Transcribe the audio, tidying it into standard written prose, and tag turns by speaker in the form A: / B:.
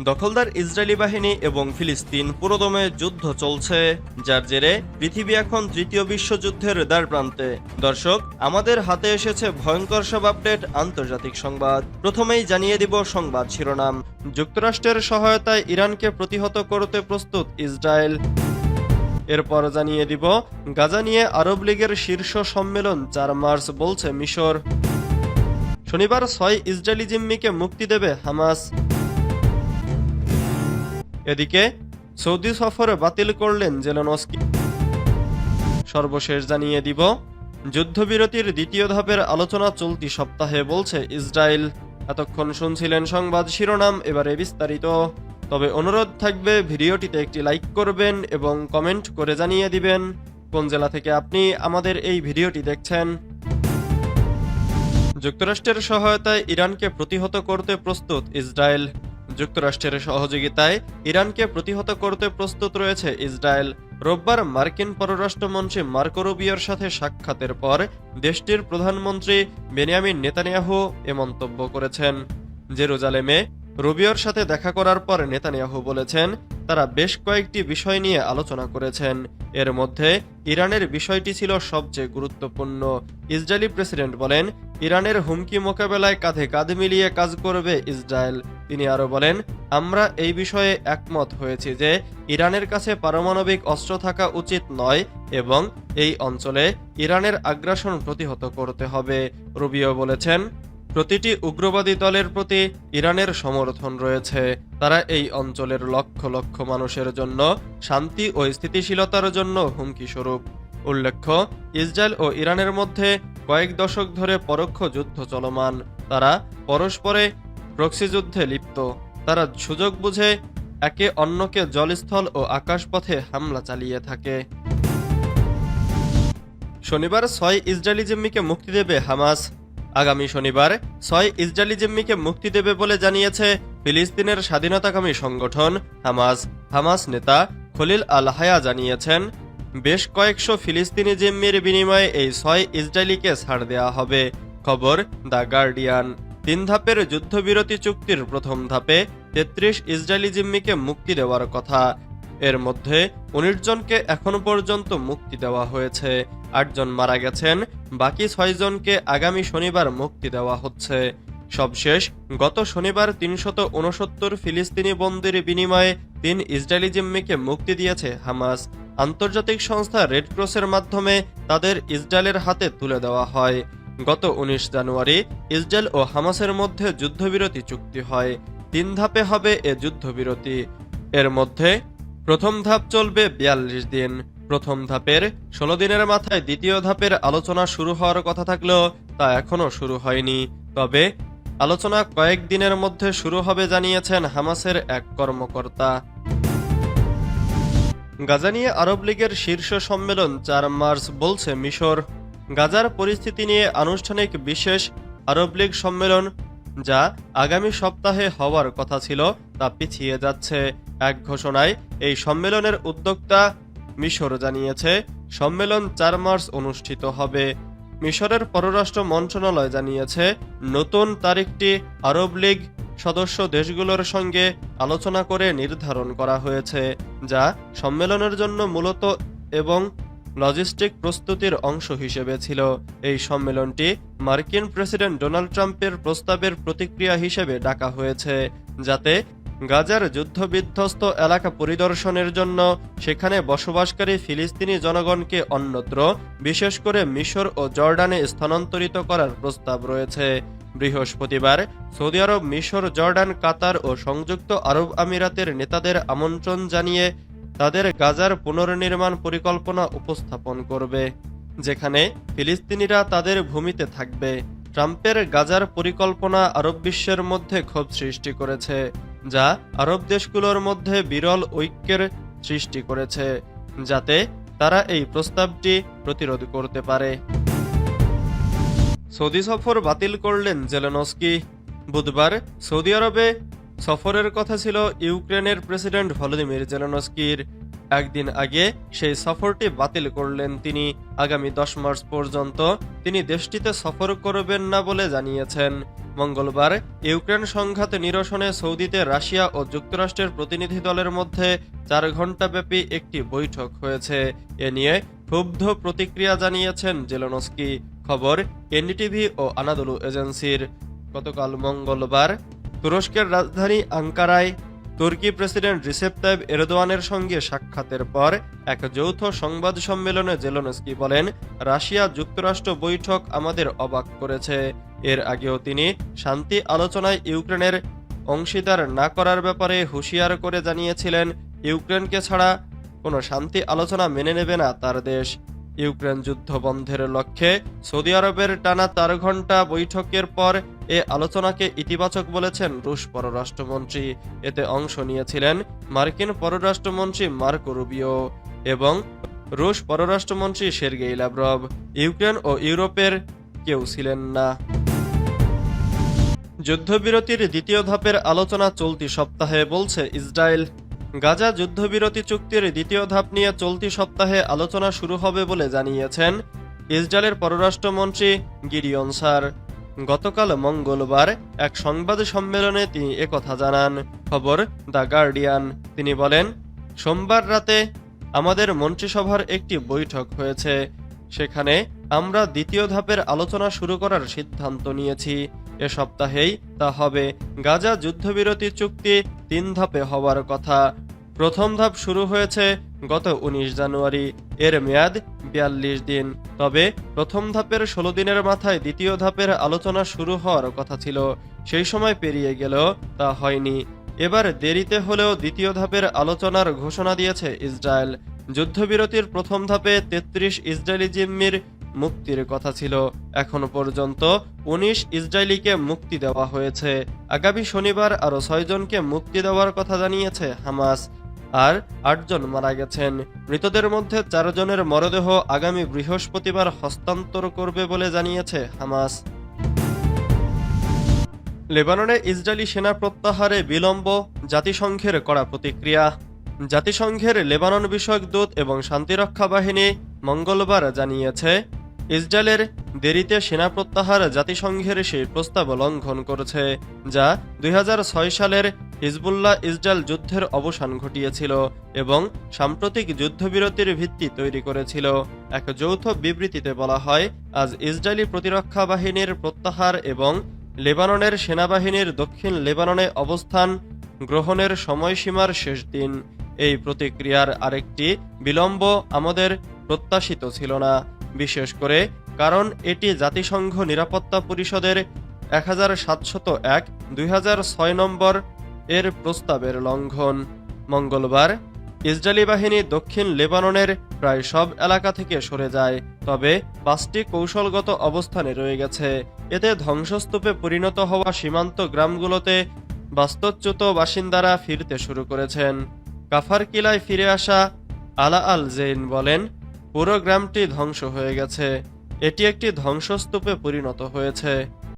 A: দখলদার ইসরায়েলি বাহিনী এবং ফিলিস্তিন পুরোদমে যুদ্ধ চলছে, যার জেরে পৃথিবী এখন তৃতীয় বিশ্বযুদ্ধের দ্বারপ্রান্তে। দর্শক, আমাদের হাতে এসেছে ভয়ঙ্কর সব আপডেট আন্তর্জাতিক সংবাদ। প্রথমেই জানিয়ে দিব সংবাদ শিরোনাম। যুক্তরাষ্ট্রের সহায়তায় ইরানকে প্রতিহত করতে প্রস্তুত ইসরায়েল। এরপর জানিয়ে দিব গাজা নিয়ে আরব লীগের শীর্ষ সম্মেলন 4 মার্চ, বলছে মিশর। শনিবার 6 ইসরায়েলি জিম্মিকে মুক্তি দেবে হামাস। এদিকে সৌদি সফর বাতিল করলেন জেলেনস্কি। সর্বশেষ জানিয়ে দিব যুদ্ধবিরতির দ্বিতীয় ধাপের আলোচনা চলতি সপ্তাহে, বলছে ইসরায়েল। এতক্ষণ শুনছিলেন সংবাদ শিরোনাম, এবারে বিস্তারিত। তবে অনুরোধ থাকবে ভিডিওটিতে একটি লাইক করবেন এবং কমেন্ট করে জানিয়ে দিবেন কোন জেলা থেকে আপনি আমাদের এই ভিডিওটি দেখছেন। যুক্তরাষ্ট্রের সহায়তায় ইরানকে প্রতিহত করতে প্রস্তুত ইসরায়েল। যুক্তরাষ্ট্রের সহযোগিতায় ইরানকে প্রতিহত করতে প্রস্তুত রয়েছে ইসরায়েল। রোববার মার্কিন পররাষ্ট্রমন্ত্রী মার্কো রুবিওর সাথে সাক্ষাতের পর দেশটির প্রধানমন্ত্রী বেনিয়ামিন নেতানিয়াহু এ মন্তব্য করেছেন। জেরুজালেমে রুবিওর সাথে দেখা করার পর নেতানিয়াহু বলেছেন তারা বেশ কয়েকটি বিষয় নিয়ে আলোচনা করেছেন। এর মধ্যে ইরানের বিষয়টি ছিল সবচেয়ে গুরুত্বপূর্ণ। ইসরায়েলি প্রেসিডেন্ট বলেন ইরানের হুমকি মোকাবেলায় কাঁধে কাঁধ মিলিয়ে কাজ করবে ইসরায়েল। তিনি আরো বলেন, আমরা এই বিষয়ে একমত হয়েছি যে ইরানের কাছে পারমাণবিক অস্ত্র থাকা উচিত নয় এবং এই অঞ্চলে ইরানের আগ্রাসন প্রতিহত করতে হবে। রুবিও বলেছেন প্রতিটি উগ্রবাদী দলের প্রতি ইরানের সমর্থন রয়েছে। তারা এই অঞ্চলের লক্ষ লক্ষ মানুষের জন্য শান্তি ও স্থিতিশীলতার জন্য হুমকি স্বরূপ। উল্লেখ্য, ইসরায়েল ও ইরানের মধ্যে কয়েক দশক ধরে পরোক্ষ যুদ্ধ চলমান। তারা পরস্পরে প্রক্সি যুদ্ধে লিপ্ত। তারা সুযোগ বুঝে একে অন্যকে জলস্থল ও আকাশপথে হামলা চালিয়ে থাকে। শনিবার 6 ইসরায়েলি জিম্মিকে মুক্তি দেবে হামাস। আগামী শনিবার 6 ইসরায়েলি জিম্মিকে মুক্তি দেবে বলে জানিয়েছে ফিলিস্তিনের স্বাধীনতাকামী সংগঠন হামাস। হামাস নেতা খলিল আল হায়া জানিয়েছেন বেশ কয়েকশো ফিলিস্তিনি জিম্মির বিনিময়ে এই 6 ইসরায়েলিকে ছাড় দেওয়া হবে। খবর দ্য গার্ডিয়ান। 3 ধাপের যুদ্ধবিরতি চুক্তির প্রথম ধাপে 33 ইসরায়েলি জিম্মিকে মুক্তি দেওয়ার কথা। এর মধ্যে 19 জনকে এখনো পর্যন্ত মুক্তি দেওয়া হয়েছে। 8 জন মারা গেছেন, বাকি 6 জনকে আগামী শনিবার মুক্তি দেওয়া হচ্ছে। সবশেষ গত শনিবার 369 ফিলিস্তিনি বন্দীর বিনিময়ে 3 ইসরায়েলি জিম্মিকে মুক্তি দিয়েছে হামাস। আন্তর্জাতিক সংস্থা রেড ক্রসের মাধ্যমে তাদের ইসরায়েলের হাতে তুলে দেওয়া হয়। গত 19 জানুয়ারি ইসরায়েল ও হামাসের মধ্যে যুদ্ধবিরতি চুক্তি হয়। 3 ধাপে হবে এ যুদ্ধবিরতি। এর মধ্যে প্রথম ধাপ চলবে 42 দিন। প্রথম ধাপের 16 দিনের মাথায় দ্বিতীয় ধাপের আলোচনা শুরু হওয়ার কথা থাকলেও তা এখনো শুরু হয়নি। তবে আলোচনা কয়েক দিনের মধ্যে শুরু হবে জানিয়েছেন হামাসের এক কর্মকর্তা। গাজা নিয়ে আরব লীগের শীর্ষ সম্মেলন 4 মার্চ, বলছে মিশর। গাজার পরিস্থিতি নিয়ে আনুষ্ঠানিক বিশেষ আরব লীগ সম্মেলন, যা আগামী সপ্তাহে হওয়ার কথা ছিল, তা পিছিয়ে যাচ্ছে। এক ঘোষণায় এই সম্মেলনের উদ্যোক্তা মিশর জানিয়েছে সম্মেলন 4 মার্চ অনুষ্ঠিত হবে। মিশরের পররাষ্ট্র মন্ত্রণালয় জানিয়েছে নতুন তারিখটি আরব লীগ সদস্য দেশগুলোর সঙ্গে আলোচনা করে নির্ধারণ করা হয়েছে, যা সম্মেলনের জন্য মূলত এবং লজিস্টিক প্রস্তুতির অংশ হিসেবে ছিল। এই সম্মেলনটি মার্কিন প্রেসিডেন্ট ডোনাল্ড ট্রাম্পের প্রস্তাবের প্রতিক্রিয়া হিসেবে ডাকা হয়েছে, যাতে গাজার যুদ্ধবিধ্বস্ত এলাকা পরিদর্শনের জন্য সেখানে বসবাসকারী ফিলিস্তিনি জনগণকে অন্যত্র, বিশেষ করে মিশর ও জর্ডানে স্থানান্তরিত করার প্রস্তাব রয়েছে। বৃহস্পতিবার সৌদি আরব, মিশর, জর্ডান, কাতার ও সংযুক্ত আরব আমিরাতের নেতাদের আমন্ত্রণ জানিয়ে তাদের গাজার পুনর্নির্মাণ পরিকল্পনা উপস্থাপন করবে, যেখানে ফিলিস্তিনিরা তাদের ভূমিতে থাকবে। ট্রাম্পের গাজার পরিকল্পনা আরব বিশ্বের মধ্যে ক্ষোভ সৃষ্টি করেছে, যা আরব দেশগুলোর মধ্যে বিরল ঐক্যের সৃষ্টি করেছে, যাতে তারা এই প্রস্তাবটি প্রতিরোধ করতে পারে। সৌদি সফর বাতিল করলেন জেলেনস্কি। বুধবার সৌদি আরবে সফরের কথা ছিল ইউক্রেনের প্রেসিডেন্ট ভলোদিমির জেলেনস্কির। একদিন আগে সেই সফরটি বাতিল করলেন তিনি। আগামী 10 মার্চ পর্যন্ত তিনি দেশটিতে সফর করবেন না বলে জানিয়েছেন। মঙ্গলবার ইউক্রেন সংঘাত নিরসনে সৌদিতে রাশিয়া ও যুক্তরাষ্ট্রের প্রতিনিধি দলের মধ্যে 4 ঘণ্টাব্যাপী একটি বৈঠক হয়েছে। এ নিয়ে ক্ষুব্ধ প্রতিক্রিয়া জানিয়েছেন জেলেনস্কি। খবর এনডিটিভি ও আনাদোলু এজেন্সির। গতকাল মঙ্গলবার তুরস্কের রাজধানী আঙ্কারায় তুর্কি প্রেসিডেন্ট রিসেপ তাইব এরদোয়ানের সঙ্গে সাক্ষাতের পর এক যৌথ সংবাদ সম্মেলনে জেলেনস্কি বলেন, রাশিয়া যুক্তরাষ্ট্র বৈঠক আমাদের অবাক করেছে। এর আগেও তিনি শান্তি আলোচনায় ইউক্রেনের অংশীদার না করার ব্যাপারে হুঁশিয়ার করে জানিয়েছিলেন, ইউক্রেনকে ছাড়া কোনো শান্তি আলোচনা মেনে নেবে না তার দেশ। ইউক্রেন যুদ্ধ বন্ধের লক্ষ্যে সৌদি আরবের টানা 4 ঘণ্টা বৈঠকের পর এ আলোচনাকে ইতিবাচক বলেছেন রুশ পররাষ্ট্রমন্ত্রী। এতে অংশ নিয়েছিলেন মার্কিন পররাষ্ট্রমন্ত্রী মার্কো রুবিও এবং রুশ পররাষ্ট্রমন্ত্রী সের্গেই ল্যাভরভ। ইউক্রেন ও ইউরোপের কেউ ছিলেন না। যুদ্ধবিরতির দ্বিতীয় ধাপের আলোচনা চলতি সপ্তাহে, বলছে ইসরায়েল। গাজা যুদ্ধবিরতি চুক্তির দ্বিতীয় ধাপ নিয়ে চলতি সপ্তাহে আলোচনা শুরু হবে বলে জানিয়েছেন ইসরায়েলের পররাষ্ট্রমন্ত্রী গিডিয়ন সার। গতকাল মঙ্গলবার এক সংবাদ সম্মেলনে তিনি একথা জানান। খবর দ্য গার্ডিয়ান। তিনি বলেন, সোমবার রাতে আমাদের মন্ত্রিসভার একটি বৈঠক হয়েছে। সেখানে আমরা দ্বিতীয় ধাপের আলোচনা শুরু করার সিদ্ধান্ত নিয়েছি। এ সপ্তাহেই তা হবে। গাজা যুদ্ধবিরতি চুক্তি 3 ধাপে হওয়ার কথা। প্রথম ধাপ শুরু হয়েছে গত 19 জানুয়ারি। এর মেয়াদ 42 দিন। তবে প্রথম ধাপের 16 দিনের মাথায় দ্বিতীয় ধাপের আলোচনা শুরু হওয়ার কথা ছিল। সেই সময় পেরিয়ে গেলেও তা হয়নি। এবার দেরিতে হলেও দ্বিতীয় ধাপের আলোচনার ঘোষণা দিয়েছে ইসরায়েল। যুদ্ধবিরতির প্রথম ধাপে 33 ইসরায়েলি জিম্মির মুক্তির কথা ছিল। এখন পর্যন্ত 19 ইসরায়েলিকে মুক্তি দেওয়া হয়েছে। আগামী শনিবার আরও 6 জনকে মুক্তি দেওয়ার কথা জানিয়েছে হামাস। আর 8 জন মারা গেছেন। মৃতদের মধ্যে 4 জনের মরদেহ আগামী বৃহস্পতিবার হস্তান্তর করবে বলে জানিয়েছে হামাস। লেবাননে ইসরায়েলি সেনা প্রত্যাহারে বিলম্ব, জাতিসংঘের কড়া প্রতিক্রিয়া। জাতিসংঘের লেবানন বিষয়ক দূত এবং শান্তিরক্ষা বাহিনী মঙ্গলবার জানিয়েছে, ইসরায়েলের দেরিতে সেনা প্রত্যাহার জাতিসংঘের সেই প্রস্তাব লঙ্ঘন করেছে, যা 2006 সালের হিজবুল্লাহ ইসরায়েল যুদ্ধের অবসান ঘটিয়েছিল এবং সাম্প্রতিক যুদ্ধবিরতির ভিত্তি তৈরি করেছিল। এক যৌথ বিবৃতিতে বলা হয়, আজ ইসরায়েলি প্রতিরক্ষা বাহিনীর প্রত্যাহার এবং লেবাননের সেনাবাহিনীর দক্ষিণ লেবাননে অবস্থান গ্রহণের সময়সীমার শেষ দিন। এই প্রতিক্রিয়ার আরেকটি বিলম্ব আমাদের প্রত্যাশিত ছিল না, বিশেষ করে কারণ এটি জাতিসংঘ নিরাপত্তা পরিষদের 1701/2006 নম্বর এর প্রস্তাবের লঙ্ঘন। মঙ্গলবার ইসরায়েলি বাহিনী দক্ষিণ লেবাননের প্রায় সব এলাকা থেকে সরে যায়, তবে 5টি কৌশলগত অবস্থানে রয়ে গেছে। এতে ধ্বংসস্তূপে পরিণত হওয়া সীমান্ত গ্রামগুলোতে বাস্তুচ্যুত বাসিন্দারা ফিরতে শুরু করেছেন। কাফার কিলায় ফিরে আসা আলা আল জেইন বলেন, পুরো গ্রামটি ধ্বংস হয়ে গেছে। এটি একটি ধ্বংসস্তূপে পরিণত হয়েছে।